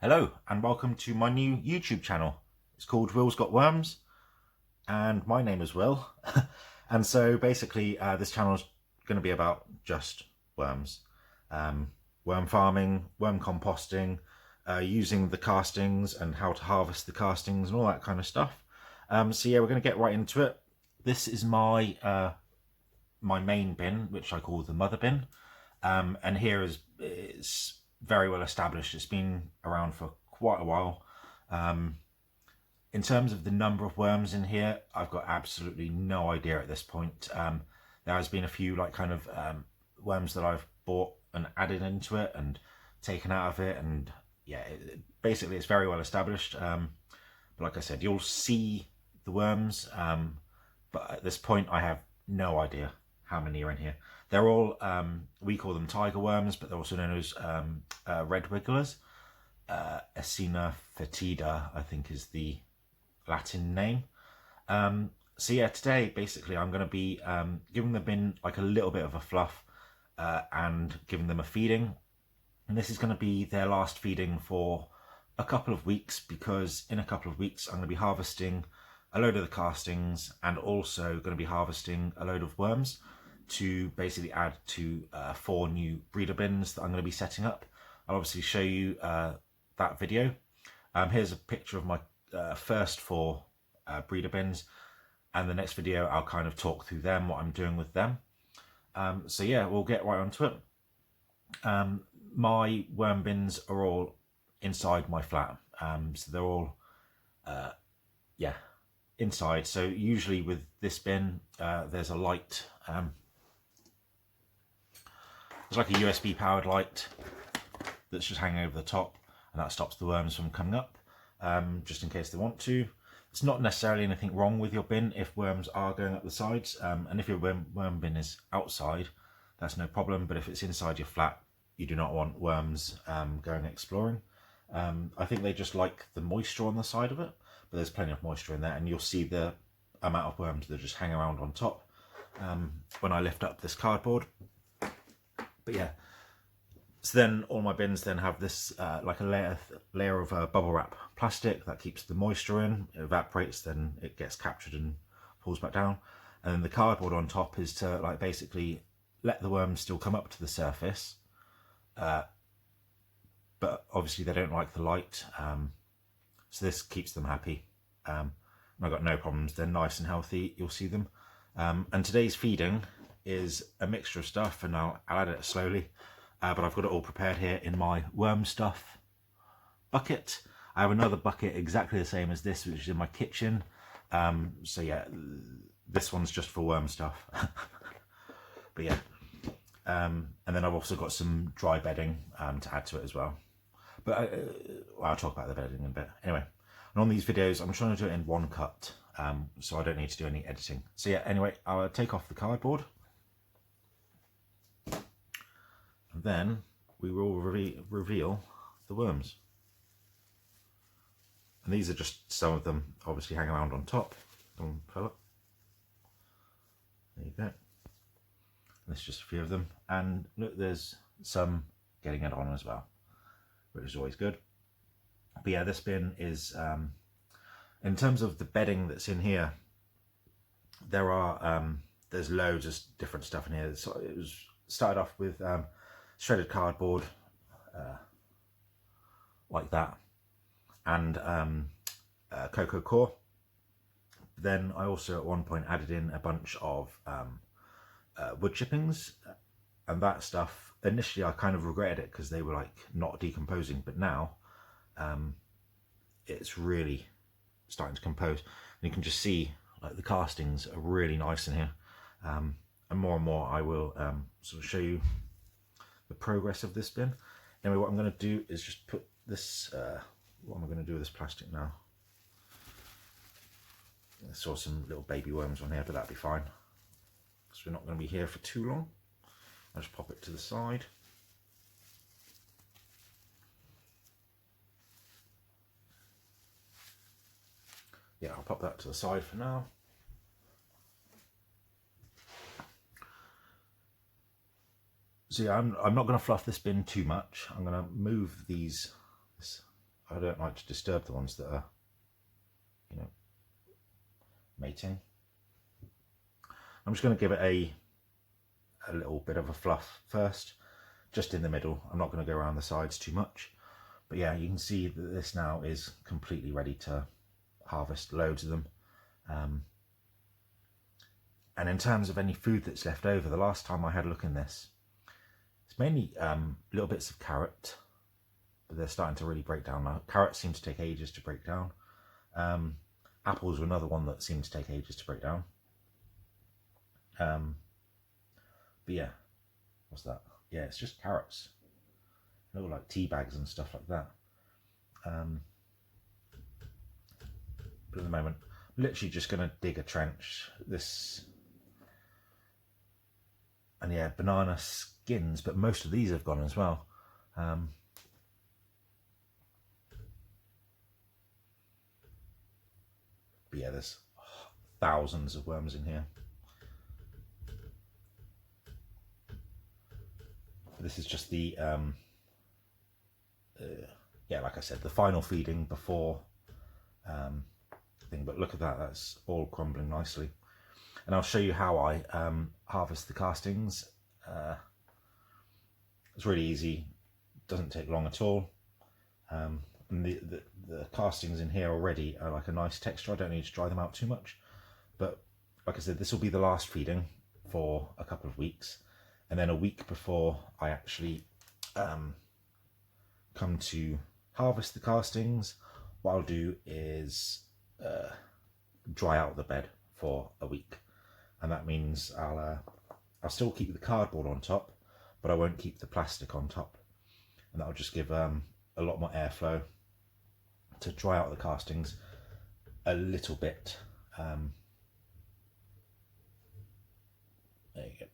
Hello and welcome to my new YouTube channel. It's called Will's Got Worms and my name is Will. And so basically this channel is going to be about just worms. Worm farming, worm composting, using the castings and how to harvest the castings and all that kind of stuff. So yeah, we're going to get right into it. This is my main bin, which I call the mother bin. And here it's very well established. It's been around for quite a while. In terms of the number of worms in here, I've got absolutely no idea at this point. There has been a few worms that I've bought and added into it and taken out of it, and yeah, basically it's very well established. But like I said, you'll see the worms, but at this point I have no idea how many are in here. They're all, we call them tiger worms, but they're also known as red wigglers. Acina fetida, I think, is the Latin name. So yeah, today basically I'm going to be giving the bin like a little bit of a fluff and giving them a feeding. And this is going to be their last feeding for a couple of weeks, because in a couple of weeks I'm going to be harvesting a load of the castings and also going to be harvesting a load of worms to basically add to 4 new breeder bins that I'm going to be setting up. I'll obviously show you that video. Here's a picture of my first 4 breeder bins, and the next video I'll kind of talk through them, what I'm doing with them. So yeah, we'll get right onto it. My worm bins are all inside my flat, so they're all yeah, inside. So usually with this bin there's a light, there's like a USB powered light that's just hanging over the top, and that stops the worms from coming up, just in case they want to. It's not necessarily anything wrong with your bin if worms are going up the sides, and if your worm bin is outside, that's no problem, but if it's inside your flat, you do not want worms going exploring. I think they just like the moisture on the side of it, but there's plenty of moisture in there, and you'll see the amount of worms that just hang around on top when I lift up this cardboard. But yeah, so then all my bins then have this like a layer of bubble wrap plastic that keeps the moisture in. It evaporates, then it gets captured and falls back down, and then the cardboard on top is to like basically let the worms still come up to the surface, but obviously they don't like the light, so this keeps them happy. And I've got no problems. They're nice and healthy. You'll see them. And today's feeding is a mixture of stuff, and I'll add it slowly, but I've got it all prepared here in my worm stuff bucket. I have another bucket exactly the same as this, which is in my kitchen. So yeah, this one's just for worm stuff. But yeah, and then I've also got some dry bedding to add to it as well. But well, I'll talk about the bedding in a bit. Anyway, and on these videos I'm trying to do it in one cut, so I don't need to do any editing. So yeah, anyway, I'll take off the cardboard, and then we will reveal the worms. And these are just some of them, obviously hanging around on top. One fella. There you go. And there's just a few of them, and look, there's some getting it on as well, which is always good. But yeah, this bin is, in terms of the bedding that's in here, there are there's loads of different stuff in here. So it was started off with shredded cardboard like that, and cocoa core. Then I also at one point added in a bunch of wood chippings, and that stuff initially I kind of regretted it because they were like not decomposing, but now it's really starting to compose, and you can just see like the castings are really nice in here, and more I will sort of show you the progress of this bin. Anyway, what I'm going to do is just put this, what am I going to do with this plastic now? I saw some little baby worms on here, but that'll be fine because we're not going to be here for too long. I'll just pop it to the side. Yeah, I'll pop that to the side for now. So yeah, I'm not going to fluff this bin too much. I'm going to move this I don't like to disturb the ones that are, you know, mating. I'm just going to give it a little bit of a fluff first, just in the middle. I'm not going to go around the sides too much. But yeah, you can see that this now is completely ready to harvest loads of them. And in terms of any food that's left over, the last time I had a look in this, it's mainly little bits of carrot, but they're starting to really break down now. Carrots seem to take ages to break down. Apples were another one that seemed to take ages to break down. But yeah, what's that? Yeah, it's just carrots. Little like tea bags and stuff like that. But at the moment, I'm literally just going to dig a trench. And yeah, banana skins, but most of these have gone as well. But yeah, there's thousands of worms in here. This is just the yeah, like I said, the final feeding before thing. But look at that, that's all crumbling nicely. And I'll show you how I harvest the castings. It's really easy, doesn't take long at all. And the castings in here already are like a nice texture. I don't need to dry them out too much. But like I said, this will be the last feeding for a couple of weeks. And then a week before I actually come to harvest the castings, what I'll do is dry out the bed for a week. And that means I'll still keep the cardboard on top, but I won't keep the plastic on top. And that'll just give a lot more airflow to dry out the castings a little bit. There you go.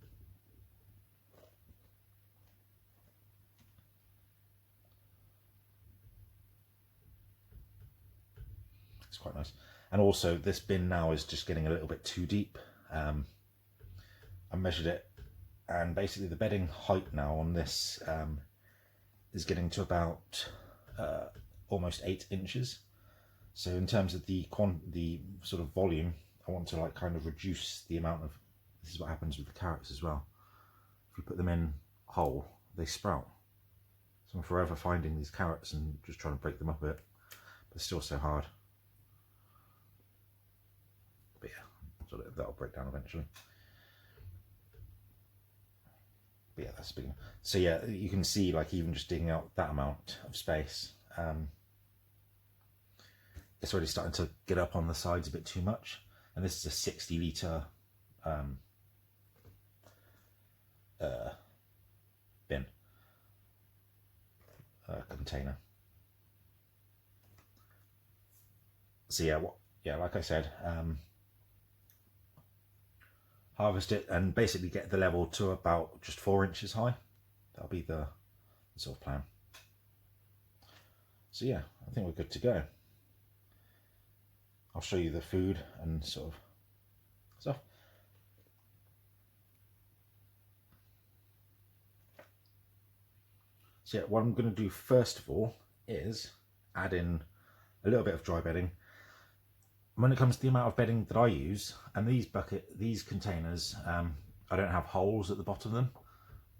It's quite nice. And also this bin now is just getting a little bit too deep. I measured it, and basically the bedding height now on this is getting to about almost 8 inches. So in terms of the sort of volume, I want to like kind of reduce the amount of, this is what happens with the carrots as well. If you put them in whole, they sprout. So I'm forever finding these carrots and just trying to break them up a bit, but they're still so hard. But yeah, so that'll break down eventually. But yeah, that's big. So yeah, you can see like even just digging out that amount of space, it's already starting to get up on the sides a bit too much. And this is a 60 litre bin, container. So yeah, like I said, harvest it and basically get the level to about just 4 inches high. That'll be the sort of plan. So yeah, I think we're good to go. I'll show you the food and sort of stuff. So yeah, what I'm going to do first of all is add in a little bit of dry bedding. When it comes to the amount of bedding that I use, and these containers, I don't have holes at the bottom of them,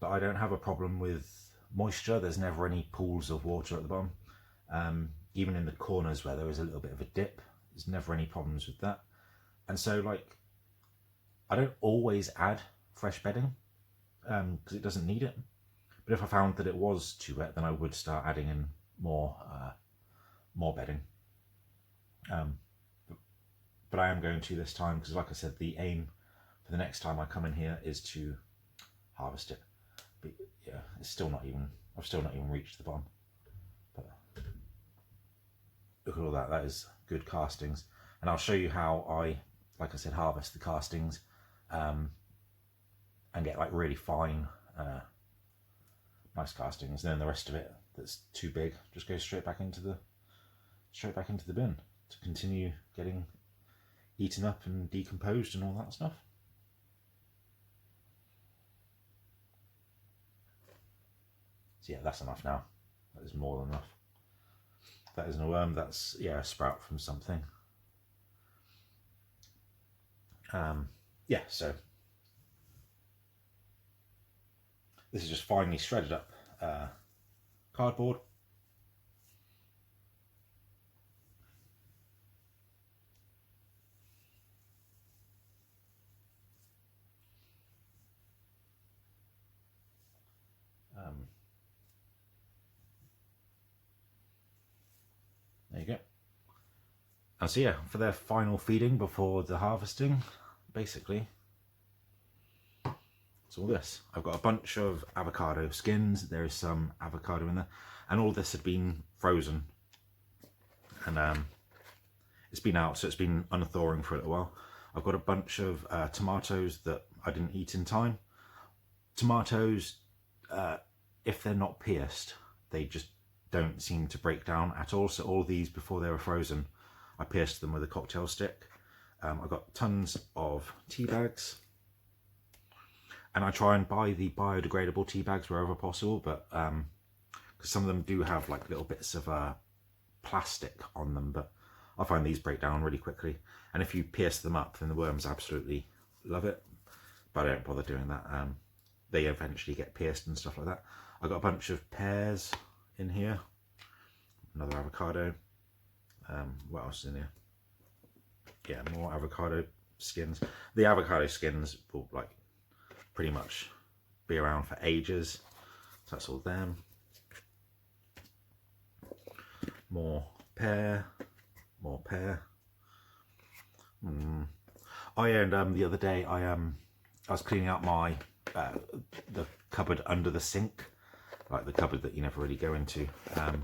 but I don't have a problem with moisture. There's never any pools of water at the bottom. Even in the corners where there is a little bit of a dip, there's never any problems with that. And so like, I don't always add fresh bedding because it doesn't need it. But if I found that it was too wet, then I would start adding in more bedding. But I am going to this time because, like I said, the aim for the next time I come in here is to harvest it. But yeah, it's still not even, I've still not even reached the bottom. But look at all that, that is good castings. And I'll show you how I, like I said, harvest the castings and get like really fine, nice castings. And then the rest of it that's too big just goes straight back into the bin to continue getting eaten up and decomposed and all that stuff. So yeah, that's enough now. That is more than enough. That isn't a worm, that's, yeah, a sprout from something. Yeah, so this is just finely shredded up cardboard. There you go. And so yeah, for their final feeding before the harvesting, basically, it's all this. I've got a bunch of avocado skins. There is some avocado in there, and all this had been frozen, and it's been out, so it's been unthawing for a little while. I've got a bunch of tomatoes that I didn't eat in time. Tomatoes, if they're not pierced, they just don't seem to break down at all. So all these, before they were frozen, I pierced them with a cocktail stick. I've got tons of tea bags, and I try and buy the biodegradable tea bags wherever possible, but because some of them do have like little bits of plastic on them, but I find these break down really quickly. And if you pierce them up, then the worms absolutely love it, but I don't bother doing that. They eventually get pierced and stuff like that. I've got a bunch of pears in here, another avocado. What else is in here? Yeah, more avocado skins. The avocado skins will like pretty much be around for ages. So that's all them. More pear, more pear. Oh yeah, and the other day I was cleaning out my the cupboard under the sink, like the cupboard that you never really go into, and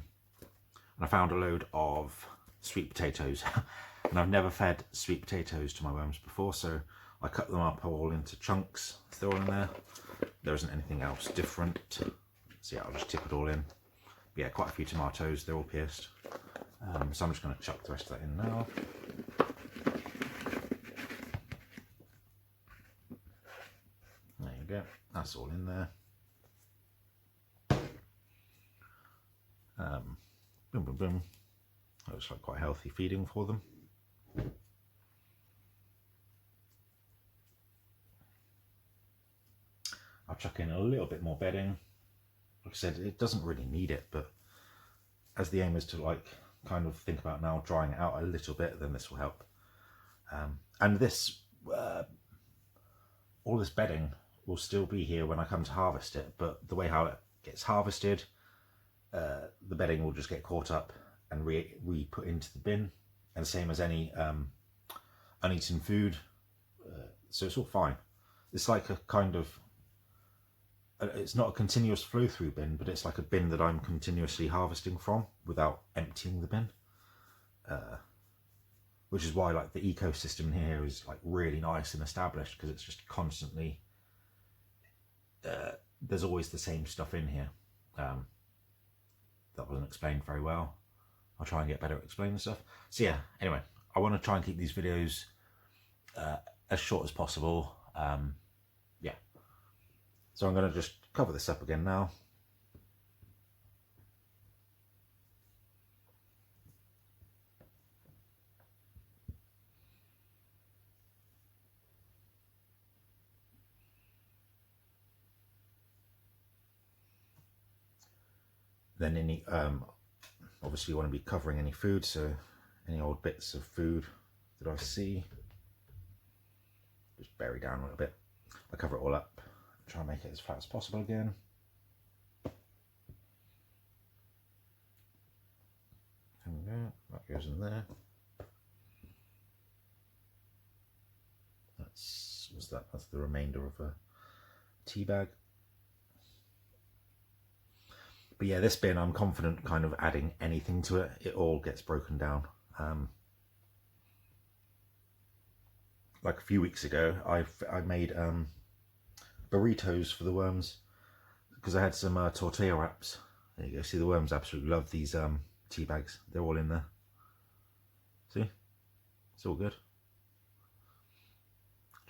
I found a load of sweet potatoes. And I've never fed sweet potatoes to my worms before, so I cut them up all into chunks, throw it in there. There isn't anything else different, so yeah, I'll just tip it all in. But yeah, quite a few tomatoes, they're all pierced. So I'm just going to chuck the rest of that in now. There you go, that's all in there. Boom, boom, boom. Looks like quite healthy feeding for them. I'll chuck in a little bit more bedding. Like I said, it doesn't really need it, but as the aim is to like kind of think about now drying it out a little bit, then this will help. And this, all this bedding will still be here when I come to harvest it, but the way how it gets harvested, the bedding will just get caught up and re-put into the bin, and same as any uneaten food, so it's all fine. It's like a kind of, it's not a continuous flow through bin, but it's like a bin that I'm continuously harvesting from without emptying the bin, which is why like the ecosystem here is like really nice and established, because it's just constantly, there's always the same stuff in here. That wasn't explained very well. I'll try and get better at explaining stuff. So yeah, anyway, I want to try and keep these videos as short as possible. Yeah, so I'm going to just cover this up again now. Then any, obviously you want to be covering any food, so any old bits of food that I see, just bury down a little bit. I cover it all up, try and make it as flat as possible again. There we go, that goes in there. That's the remainder of a tea bag. But yeah, this bin, I'm confident kind of adding anything to it, it all gets broken down. Like a few weeks ago, I made burritos for the worms, because I had some tortilla wraps. There you go, see, the worms absolutely love these tea bags. They're all in there. See, it's all good.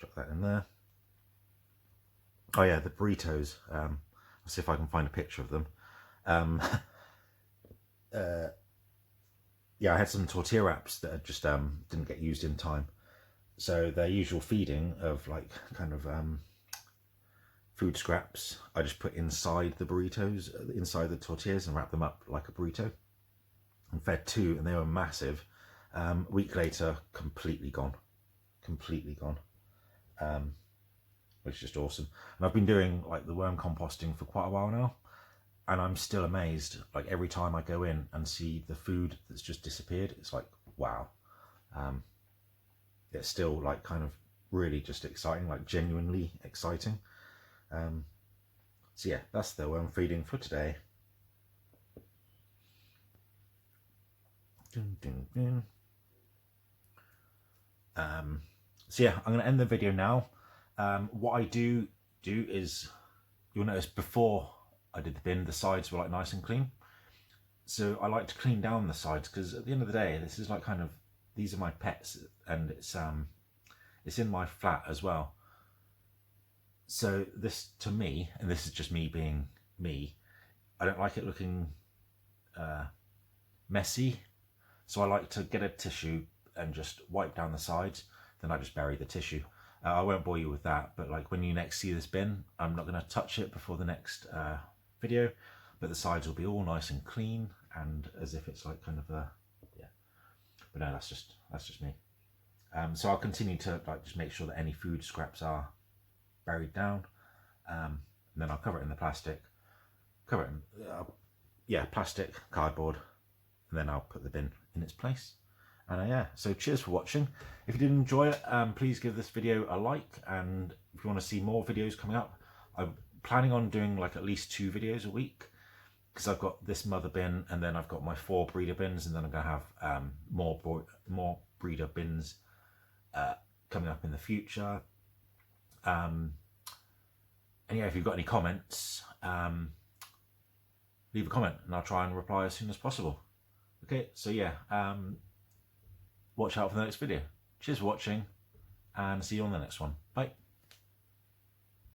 Chuck that in there. Oh yeah, the burritos, I'll see if I can find a picture of them. yeah, I had some tortilla wraps that had just didn't get used in time. So their usual feeding of like kind of food scraps, I just put inside the burritos, inside the tortillas, and wrap them up like a burrito. And fed 2, and they were massive. A week later, completely gone, which is just awesome. And I've been doing like the worm composting for quite a while now, and I'm still amazed. Like every time I go in and see the food that's just disappeared, it's like, wow. It's still like kind of really just exciting, like genuinely exciting. So yeah, that's the worm feeding for today. So yeah, I'm going to end the video now. What I do is, you'll notice before I did the bin, the sides were like nice and clean. So I like to clean down the sides, because at the end of the day, this is like kind of, these are my pets, and it's in my flat as well. So this, to me, and this is just me being me, I don't like it looking messy. So I like to get a tissue and just wipe down the sides. Then I just bury the tissue. I won't bore you with that, but like when you next see this bin, I'm not going to touch it before the next video, but the sides will be all nice and clean, and as if it's like kind of a, yeah. But no, that's just me. So I'll continue to like just make sure that any food scraps are buried down, and then I'll cover it in the plastic, cover it in plastic, cardboard, and then I'll put the bin in its place. And yeah, so cheers for watching. If you did enjoy it, please give this video a like, and if you want to see more videos coming up, I'm planning on doing like at least 2 videos a week, because I've got this mother bin, and then I've got my 4 breeder bins, and then I'm going to have more breeder bins coming up in the future. And yeah, if you've got any comments, leave a comment and I'll try and reply as soon as possible. Okay, so yeah, watch out for the next video. Cheers for watching, and see you on the next one. Bye.